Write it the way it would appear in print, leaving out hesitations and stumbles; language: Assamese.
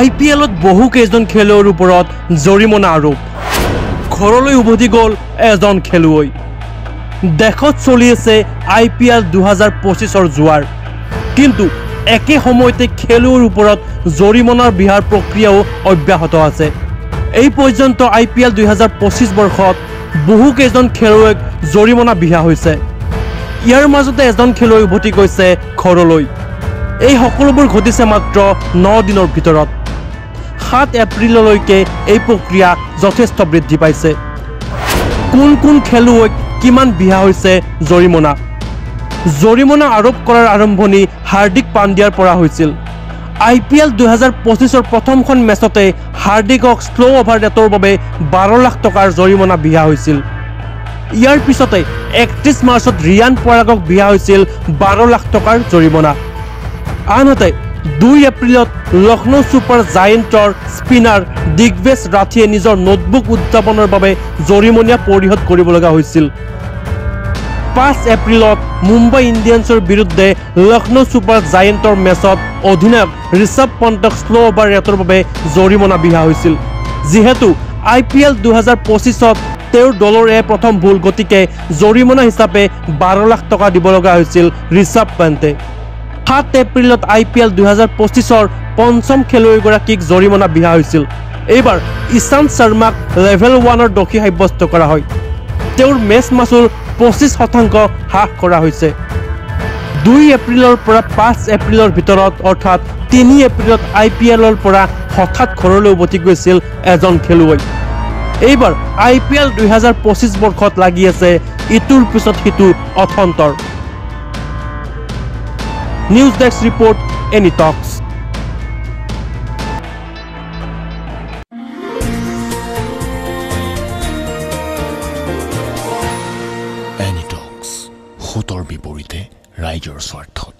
IPLত বহু কেইজন খেলুৱৈৰ ওপৰত জৰিমনা আৰোপ ঘৰলৈ উভতি গ'ল এজন খেলুৱৈ দেশত চলি আছে IPL 2025ৰ জোৱাৰ কিন্তু একে সময়তে খেলুৱৈৰ ওপৰত জৰিমনাৰ বিহাৰ প্ৰক্ৰিয়াও অব্যাহত আছে এই পৰ্যন্ত IPL 2025 বৰ্ষত বহু কেইজন খেলুৱৈক জৰিমনা বিহা হৈছে ইয়াৰ মাজতে এজন খেলুৱৈ উভতি গৈছে ঘৰলৈ এই সকলোবোৰ ঘটিছে মাত্ৰ 9 দিনৰ ভিতৰত 7 এপ্ৰিললৈকে এই প্ৰক্ৰিয়া যথেষ্ট বৃদ্ধি পাইছে কোন খেলুৱৈক কিমান বিহা হৈছে জৰিমনা আৰোপ কৰাৰ আৰম্ভণি হাৰ্দিক পাণ্ডিয়াৰ পৰা হৈছিল IPL 2025ৰ প্ৰথমখন মেচতে হাৰ্দিকক স্লো অভাৰ ৰেটৰ বাবে 12 লাখ টকাৰ জৰিমনা বিহা হৈছিল ইয়াৰ পিছতে 31 মাৰ্চত ৰিয়ান পৰাগক বিহা হৈছিল 12 লাখ টকাৰ জৰিমনা আনহাতে 2 এপ্ৰিলত লক্ষ্ণৌ ছুপাৰ জায়েণ্টৰ স্পিনাৰ দিগ্বেশ ৰাঠিয়ে নিজৰ নোটবুক উদযাপনৰ বাবে জৰিমনা পৰিশোধ কৰিব লগা হৈছিল 5 এপ্ৰিলত মুম্বাই ইণ্ডিয়ানছৰ বিৰুদ্ধে লক্ষ্ণৌ ছুপাৰ জায়েণ্টৰ মেচত অধিনায়ক ঋষভ পন্তক স্লো অভাৰ ৰেটৰ বাবে জৰিমনা বিহা হৈছিল যিহেতু IPL 2025ত তেওঁৰ দলৰ প্ৰথম ভুল গতিকে জৰিমনা হিচাপে 12 লাখ টকা দিব লগা হৈছিল ঋষভ পন্তে 7 এপ্ৰিলত IPL 2025ৰ পঞ্চম খেলুৱৈগৰাকীক জৰিমনা বিহা হৈছিল এইবাৰ ইশান্ত শৰ্মাক লেভেল 1ৰ দোষী সাব্যস্ত কৰা হয় তেওঁৰ মেচ মাচুল 25% হ্ৰাস কৰা হৈছে 2 এপ্ৰিলৰ পৰা 5 এপ্ৰিলৰ ভিতৰত অৰ্থাৎ 3 এপ্ৰিলত IPLৰ পৰা হঠাৎ ঘৰলৈ উভতি গৈছিল এজন খেলুৱৈ এইবাৰ IPL 2025 বৰ্ষত লাগি আছে ইটোৰ পিছত সিটো অথন্তৰ নিউজ ডেস্ক ৰিপৰ্ট এনি টক্স এনি টক্স হুতৰ বিপৰীতে ৰাইজৰ স্বাৰ্থত